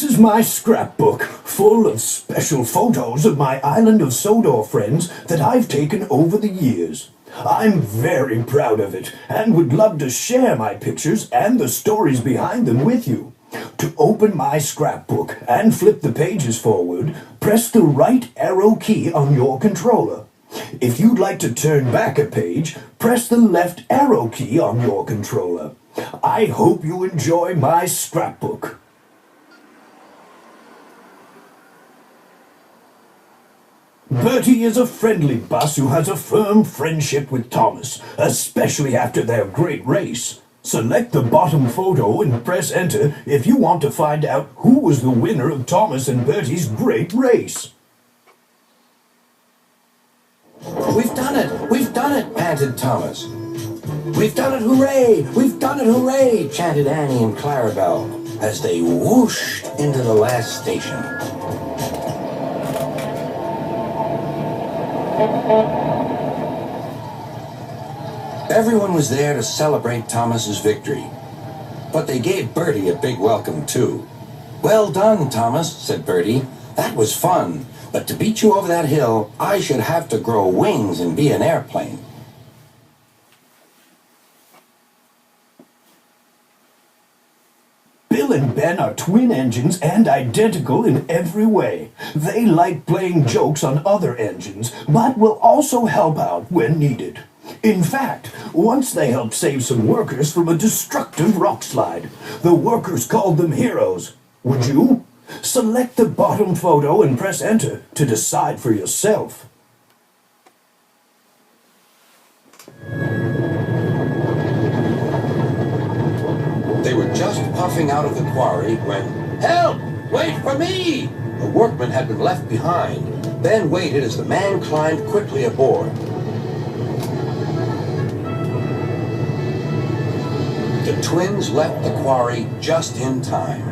This is my scrapbook, full of special photos of my Island of Sodor friends that I've taken over the years. I'm very proud of it, and would love to share my pictures and the stories behind them with you. To open my scrapbook and flip the pages forward, press the right arrow key on your controller. If you'd like to turn back a page, press the left arrow key on your controller. I hope you enjoy my scrapbook. Bertie is a friendly bus who has a firm friendship with Thomas, especially after their great race. Select the bottom photo and press enter if you want to find out who was the winner of Thomas and Bertie's great race. We've done it! We've done it! Panted Thomas. We've done it! Hooray! We've done it! Hooray! Chanted Annie and Clarabelle as they whooshed into the last station. Everyone was there to celebrate Thomas's victory, but they gave Bertie a big welcome too. "Well done, Thomas," said Bertie. "That was fun, but to beat you over that hill, I should have to grow wings and be an airplane." Bill and Ben are twin engines and identical in every way. They like playing jokes on other engines, but will also help out when needed. In fact, once they helped save some workers from a destructive rock slide. The workers called them heroes. Would you? Select the bottom photo and press enter to decide for yourself. They were just puffing out of the quarry when, "Help! Wait for me!" A workman had been left behind. Ben waited as the man climbed quickly aboard. The twins left the quarry just in time.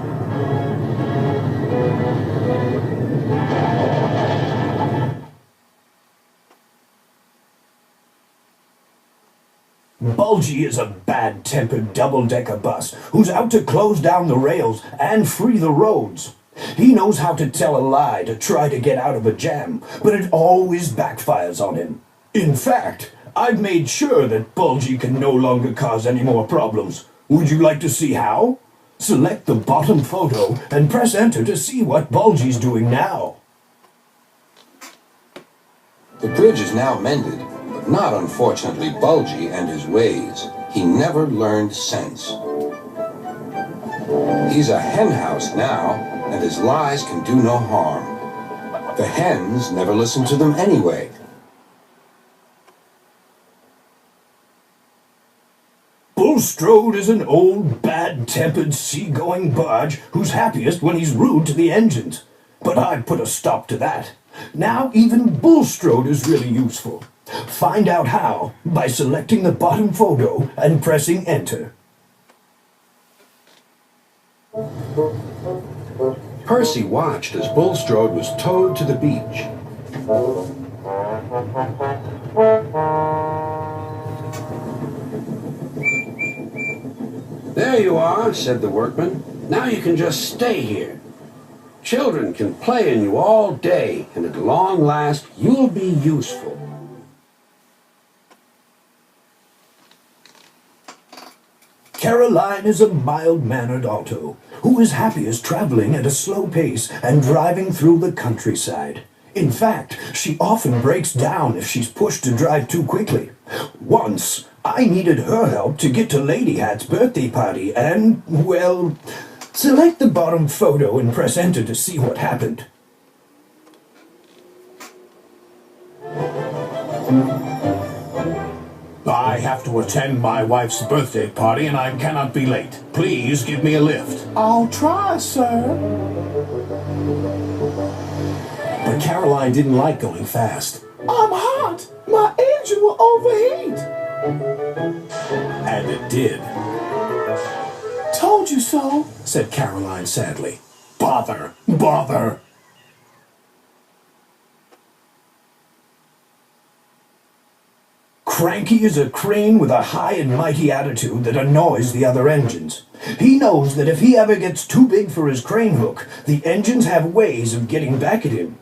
Bulgy is a bad-tempered double-decker bus who's out to close down the rails and free the roads. He knows how to tell a lie to try to get out of a jam, but it always backfires on him. In fact, I've made sure that Bulgy can no longer cause any more problems. Would you like to see how? Select the bottom photo and press enter to see what Bulgy's doing now. The bridge is now mended, but not, unfortunately, Bulgy and his ways. He never learned sense. He's a hen house now, and his lies can do no harm. The hens never listen to them anyway. Bulstrode is an old, bad-tempered, sea-going barge who's happiest when he's rude to the engines. But I'd put a stop to that. Now even Bulstrode is really useful. Find out how by selecting the bottom photo and pressing enter. Percy watched as Bulstrode was towed to the beach. "There you are," said the workman. "Now you can just stay here. Children can play in you all day, and at long last you'll be useful." Caroline is a mild-mannered auto who is happiest traveling at a slow pace and driving through the countryside. In fact, she often breaks down if she's pushed to drive too quickly. Once, I needed her help to get to Lady Hatt's birthday party and, well, select the bottom photo and press enter to see what happened. I have to attend my wife's birthday party and I cannot be late. Please give me a lift. I'll try, sir. But Caroline didn't like going fast. I'm hot. My engine will overheat. And it did. Told you so, said Caroline sadly. Bother, bother. Cranky is a crane with a high and mighty attitude that annoys the other engines. He knows that if he ever gets too big for his crane hook, the engines have ways of getting back at him.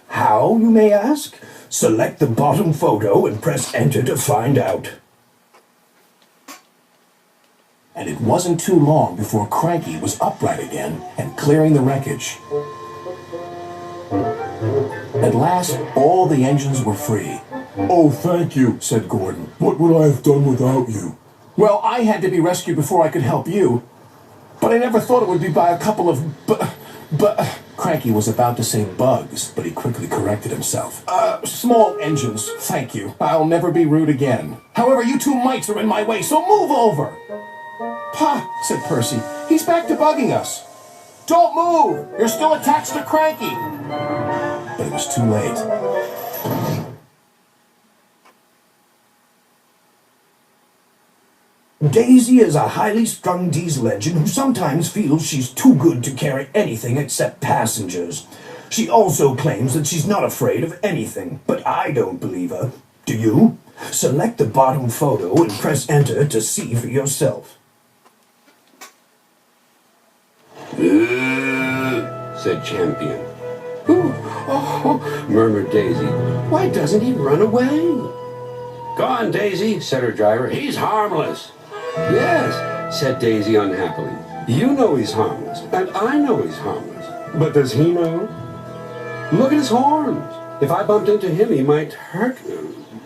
How, you may ask? Select the bottom photo and press enter to find out. And it wasn't too long before Cranky was upright again and clearing the wreckage. At last, all the engines were free. "Oh, thank you," said Gordon. "What would I have done without you?" Well, I had to be rescued before I could help you. But I never thought it would be by a couple of Cranky was about to say bugs, but he quickly corrected himself. Small engines, thank you. I'll never be rude again. However, you two mites are in my way, so move over. Pa, said Percy, he's back to bugging us. Don't move! You're still attached to Cranky! But it was too late. Daisy is a highly strung diesel engine who sometimes feels she's too good to carry anything except passengers. She also claims that she's not afraid of anything, but I don't believe her. Do you? Select the bottom photo and press enter to see for yourself. Said Champion. Murmured Daisy. Why doesn't he run away? Go on, Daisy, said her driver. He's harmless. Yes, said Daisy unhappily. You know he's harmless, and I know he's harmless. But does he know? Look at his horns. If I bumped into him, he might hurt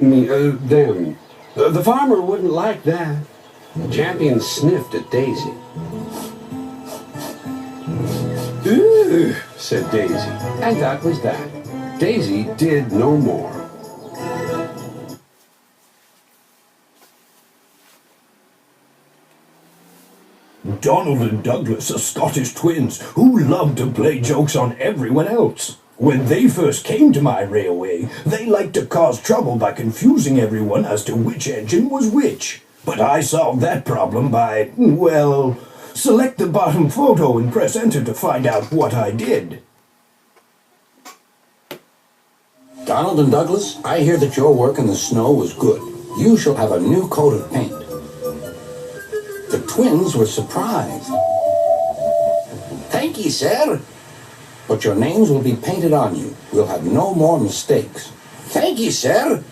them. The farmer wouldn't like that. Champion sniffed at Daisy. "Ooh," said Daisy, and that was that. Daisy did no more. Donald and Douglas are Scottish twins who love to play jokes on everyone else. When they first came to my railway, they liked to cause trouble by confusing everyone as to which engine was which. But I solved that problem by, well, select the bottom photo and press enter to find out what I did. Donald and Douglas, I hear that your work in the snow was good. You shall have a new coat of paint. The twins were surprised. Thank you, sir. But your names will be painted on you. We'll have no more mistakes. Thank you, sir.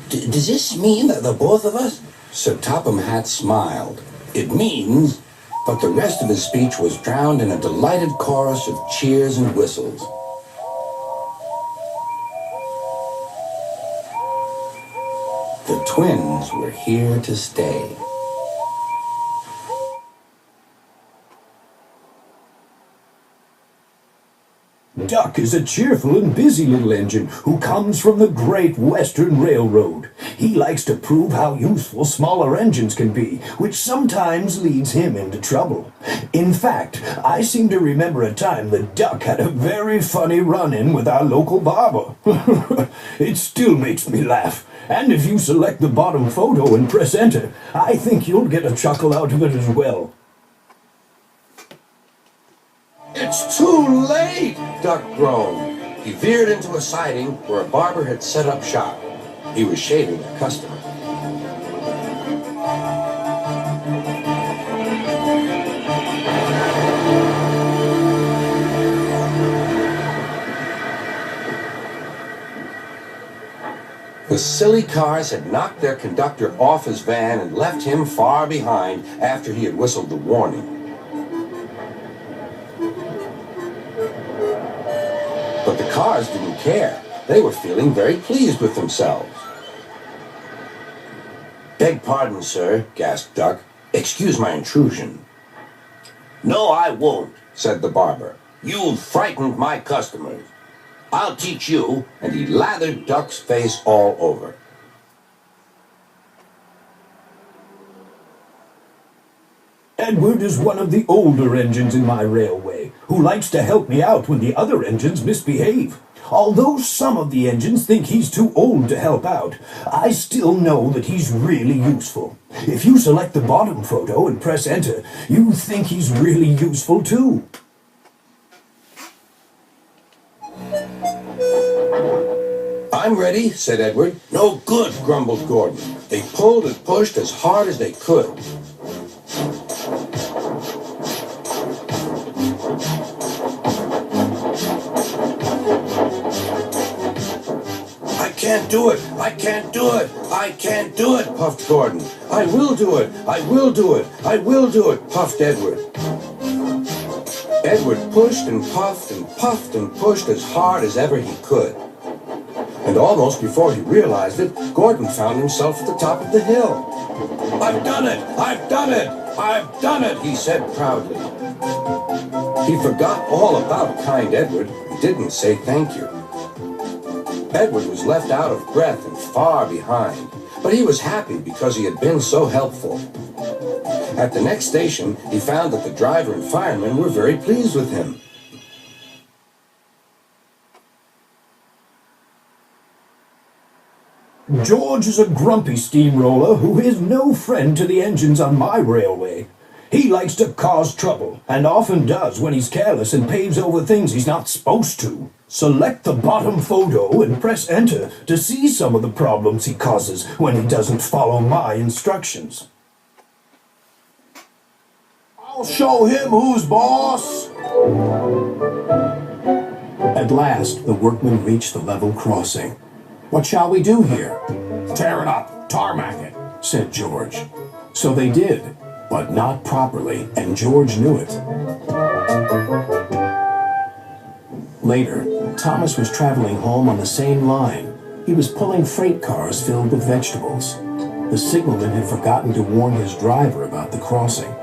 Does this mean that the both of us? Sir Topham Hatt smiled. It means... But the rest of his speech was drowned in a delighted chorus of cheers and whistles. The twins were here to stay. Duck is a cheerful and busy little engine who comes from the Great Western Railroad. He likes to prove how useful smaller engines can be, which sometimes leads him into trouble. In fact, I seem to remember a time that Duck had a very funny run-in with our local barber. It still makes me laugh. And if you select the bottom photo and press enter, I think you'll get a chuckle out of it as well. It's too late, Duck groaned. He veered into a siding where a barber had set up shop. He was shaving a customer. The silly cars had knocked their conductor off his van and left him far behind after he had whistled the warning. But the cars didn't care. They were feeling very pleased with themselves. "Beg pardon, sir," gasped Duck. "Excuse my intrusion." "No, I won't," said the barber. "You've frightened my customers. I'll teach you," and he lathered Duck's face all over. Edward is one of the older engines in my railway, who likes to help me out when the other engines misbehave. Although some of the engines think he's too old to help out, I still know that he's really useful. If you select the bottom photo and press enter, you think he's really useful too. I'm ready, said Edward. No good, grumbled Gordon. They pulled and pushed as hard as they could. I can't do it! I can't do it! I can't do it! Puffed Gordon. I will do it! I will do it! I will do it! Puffed Edward. Edward pushed and puffed and puffed and pushed as hard as ever he could. And almost before he realized it, Gordon found himself at the top of the hill. I've done it! I've done it! I've done it! He said proudly. He forgot all about kind Edward. He didn't say thank you. Edward was left out of breath and far behind, but he was happy because he had been so helpful. At the next station, he found that the driver and fireman were very pleased with him. George is a grumpy steamroller who is no friend to the engines on my railway. He likes to cause trouble, and often does when he's careless and paves over things he's not supposed to. Select the bottom photo and press enter to see some of the problems he causes when he doesn't follow my instructions. I'll show him who's boss. At last, the workmen reached the level crossing. What shall we do here? Tear it up, tarmac it, said George. So they did, but not properly, and George knew it. Later, Thomas was traveling home on the same line. He was pulling freight cars filled with vegetables. The signalman had forgotten to warn his driver about the crossing.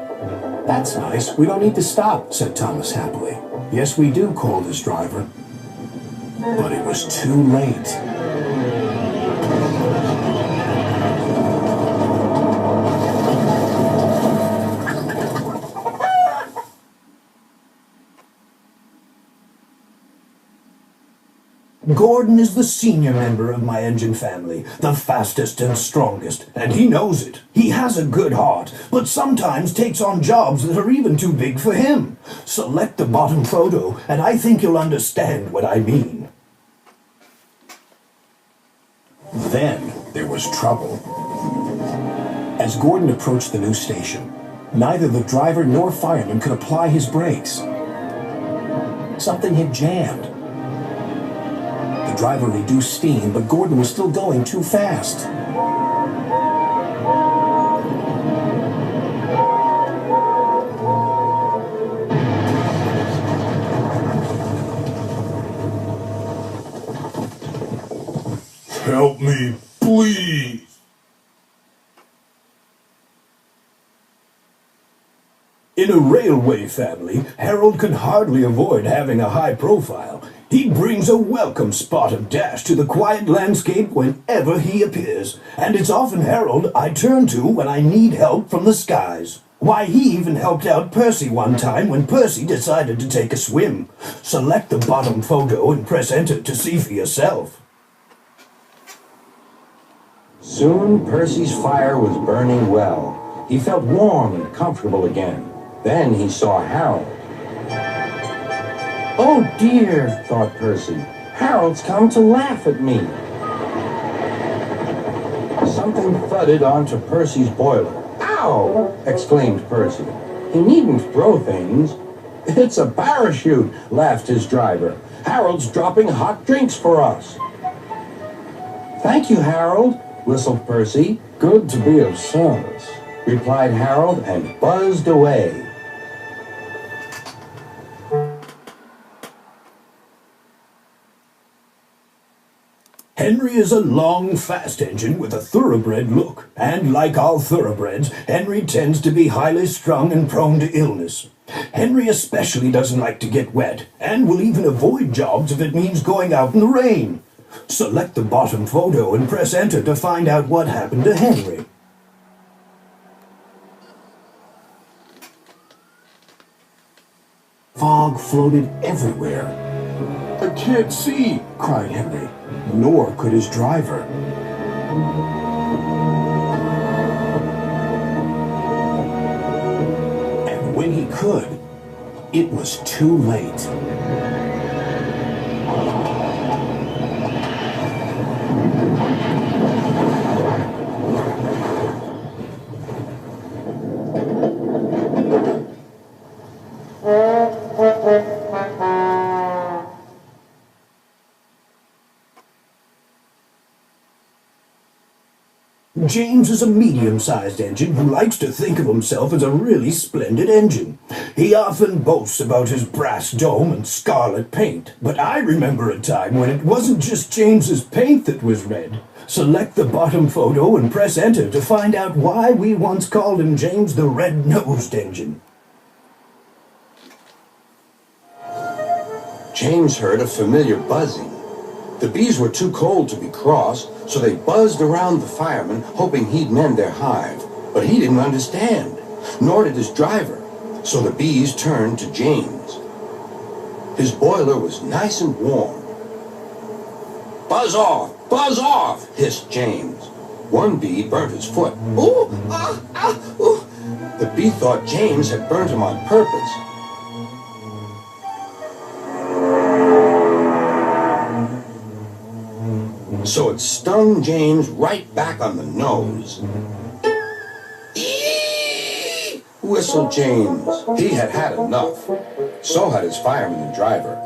That's nice. We don't need to stop, said Thomas happily. Yes, we do, called his driver. But it was too late. Gordon is the senior member of my engine family, the fastest and strongest, and he knows it. He has a good heart, but sometimes takes on jobs that are even too big for him. Select the bottom photo, and I think you'll understand what I mean. Then there was trouble. As Gordon approached the new station, neither the driver nor fireman could apply his brakes. Something had jammed. The driver reduced steam, but Gordon was still going too fast. Help me, please. In a railway family, Harold can hardly avoid having a high profile. He brings a welcome spot of dash to the quiet landscape whenever he appears, and it's often Harold I turn to when I need help from the skies. Why, he even helped out Percy one time when Percy decided to take a swim. Select the bottom photo and press enter to see for yourself. Soon Percy's fire was burning well. He felt warm and comfortable again. Then he saw Harold. Oh dear, thought Percy. Harold's come to laugh at me. Something thudded onto Percy's boiler. Ow! Exclaimed Percy. He needn't throw things. It's a parachute, laughed his driver. Harold's dropping hot drinks for us. Thank you, Harold, whistled Percy. Good to be of service, replied Harold and buzzed away. Henry is a long, fast engine with a thoroughbred look, and like all thoroughbreds, Henry tends to be highly strung and prone to illness. Henry especially doesn't like to get wet, and will even avoid jobs if it means going out in the rain. Select the bottom photo and press enter to find out what happened to Henry. Fog floated everywhere. I can't see, Cried Henry. Nor could his driver. And when he could, it was too late. James is a medium-sized engine who likes to think of himself as a really splendid engine. He often boasts about his brass dome and scarlet paint, but I remember a time when it wasn't just James's paint that was red. Select the bottom photo and press enter to find out why we once called him James the Red-Nosed Engine. James heard a familiar buzzing. The bees were too cold to be cross, so they buzzed around the fireman, hoping he'd mend their hive. But he didn't understand, nor did his driver, so the bees turned to James. His boiler was nice and warm. Buzz off, hissed James. One bee burnt his foot. Ooh, ooh. The bee thought James had burnt him on purpose. So it stung James right back on the nose. Eee! Whistled James. He had had enough. So had his fireman and driver.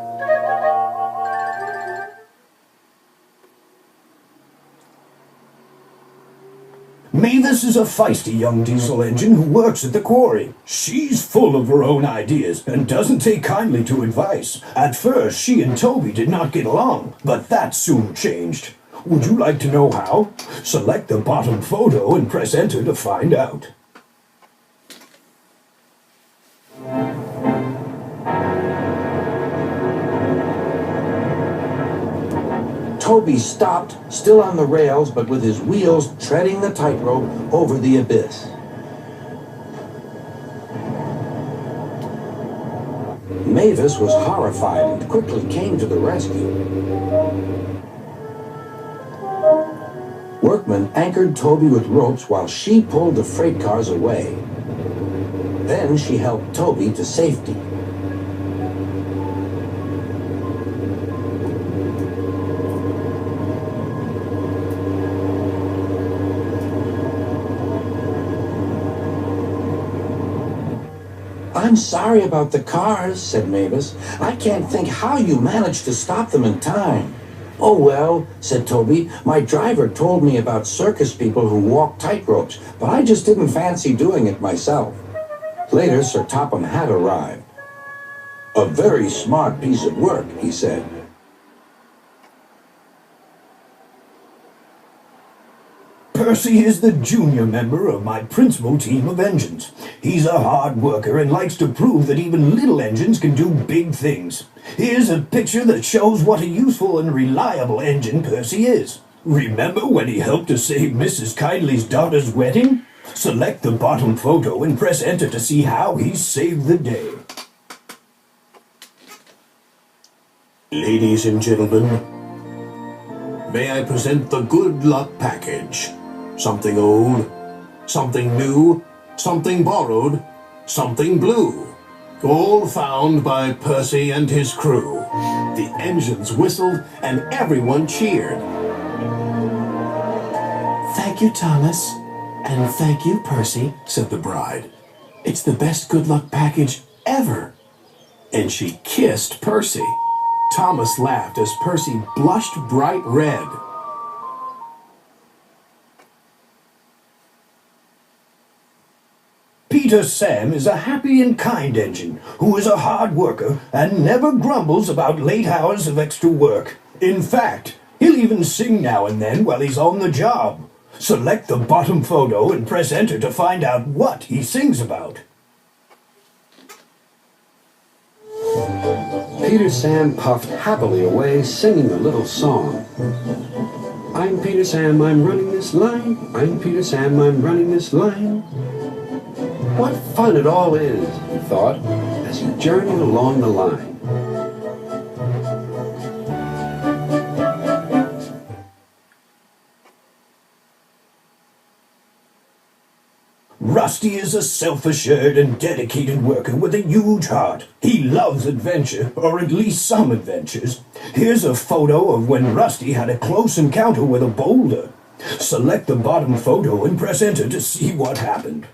Mavis is a feisty young diesel engine who works at the quarry. She's full of her own ideas and doesn't take kindly to advice. At first, she and Toby did not get along, but that soon changed. Would you like to know how? Select the bottom photo and press enter to find out. Toby stopped, still on the rails, but with his wheels treading the tightrope over the abyss. Mavis was horrified and quickly came to the rescue. Workmen anchored Toby with ropes while she pulled the freight cars away. Then she helped Toby to safety. I'm sorry about the cars, said Mavis. I can't think how you managed to stop them in time. Oh, well, said Toby, my driver told me about circus people who walk tightropes, but I just didn't fancy doing it myself. Later, Sir Topham had arrived. A very smart piece of work, he said. Percy is the junior member of my principal team of engines. He's a hard worker and likes to prove that even little engines can do big things. Here's a picture that shows what a useful and reliable engine Percy is. Remember when he helped to save Mrs. Kindly's daughter's wedding? Select the bottom photo and press enter to see how he saved the day. Ladies and gentlemen, may I present the good luck package. Something old, something new, something borrowed, something blue. All found by Percy and his crew. The engines whistled and everyone cheered. Thank you, Thomas. And thank you, Percy, said the bride. It's the best good luck package ever. And she kissed Percy. Thomas laughed as Percy blushed bright red. Peter Sam is a happy and kind engine who is a hard worker and never grumbles about late hours of extra work. In fact, he'll even sing now and then while he's on the job. Select the bottom photo and press enter to find out what he sings about. Peter Sam puffed happily away, singing a little song. I'm Peter Sam, I'm running this line. I'm Peter Sam, I'm running this line. What fun it all is, he thought, as he journeyed along the line. Rusty is a self-assured and dedicated worker with a huge heart. He loves adventure, or at least some adventures. Here's a photo of when Rusty had a close encounter with a boulder. Select the bottom photo and press enter to see what happened.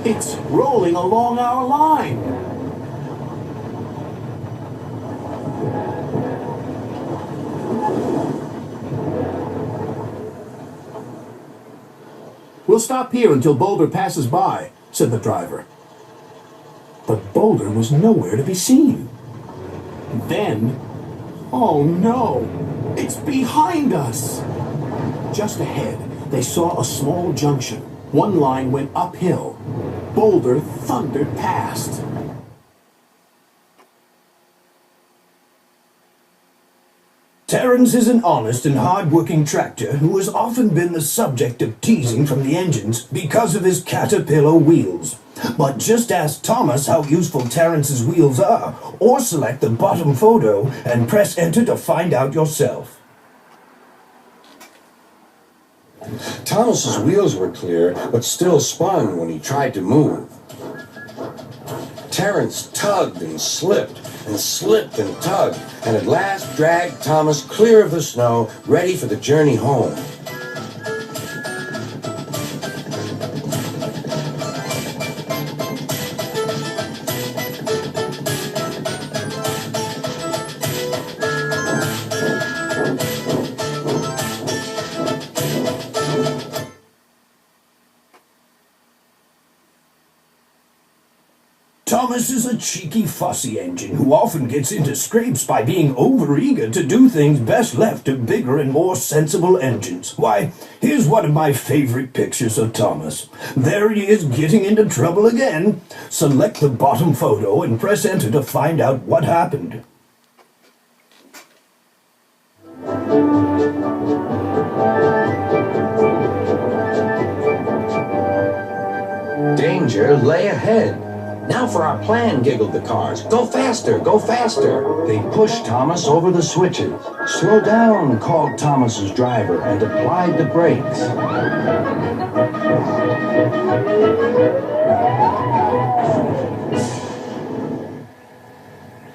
It's rolling along our line. We'll stop here until Boulder passes by, said the driver. But Boulder was nowhere to be seen. Then, oh no, it's behind us! Just ahead, they saw a small junction. One line went uphill. Boulder thundered past. Terence is an honest and hard-working tractor who has often been the subject of teasing from the engines because of his caterpillar wheels. But just ask Thomas how useful Terence's wheels are, or select the bottom photo and press enter to find out yourself. Thomas's wheels were clear, but still spun when he tried to move. Terence tugged and slipped and tugged, and at last dragged Thomas clear of the snow, ready for the journey home. Thomas is a cheeky, fussy engine who often gets into scrapes by being overeager to do things best left to bigger and more sensible engines. Why, here's one of my favorite pictures of Thomas. There he is getting into trouble again. Select the bottom photo and press enter to find out what happened. Danger lay ahead. Now for our plan, giggled the cars. Go faster, go faster. They pushed Thomas over the switches. Slow down, called Thomas's driver, and applied the brakes.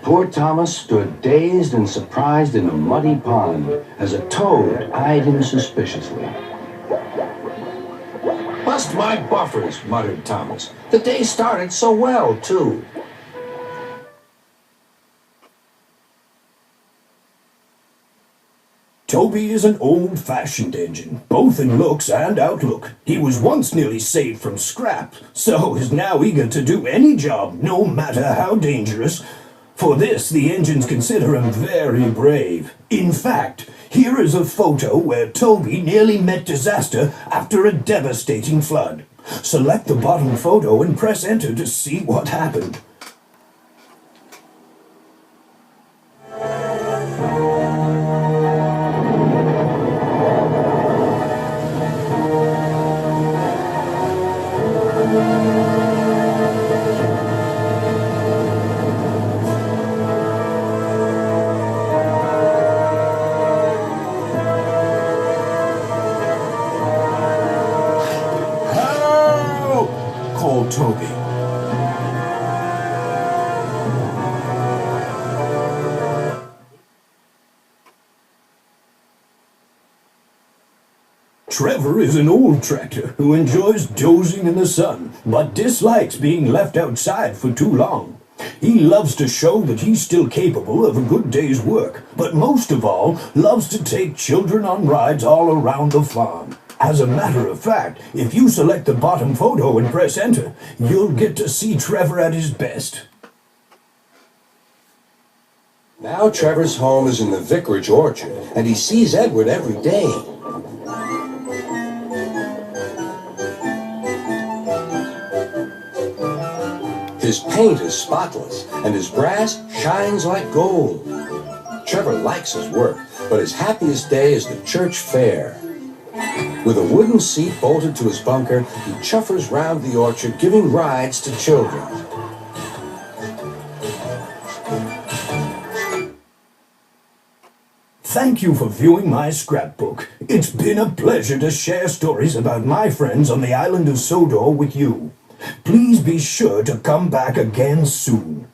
Poor Thomas stood dazed and surprised in a muddy pond as a toad eyed him suspiciously. Bust my buffers, muttered Thomas. The day started so well, too. Toby is an old-fashioned engine, both in looks and outlook. He was once nearly saved from scrap, so is now eager to do any job, no matter how dangerous. For this, the engines consider him very brave. In fact, here is a photo where Toby nearly met disaster after a devastating flood. Select the bottom photo and press enter to see what happened. Toby. Trevor is an old tractor who enjoys dozing in the sun, but dislikes being left outside for too long. He loves to show that he's still capable of a good day's work, but most of all, loves to take children on rides all around the farm. As a matter of fact, if you select the bottom photo and press enter, you'll get to see Trevor at his best. Now Trevor's home is in the vicarage orchard, and he sees Edward every day. His paint is spotless, and his brass shines like gold. Trevor likes his work, but his happiest day is the church fair. With a wooden seat bolted to his bunker, he chuffers round the orchard, giving rides to children. Thank you for viewing my scrapbook. It's been a pleasure to share stories about my friends on the island of Sodor with you. Please be sure to come back again soon.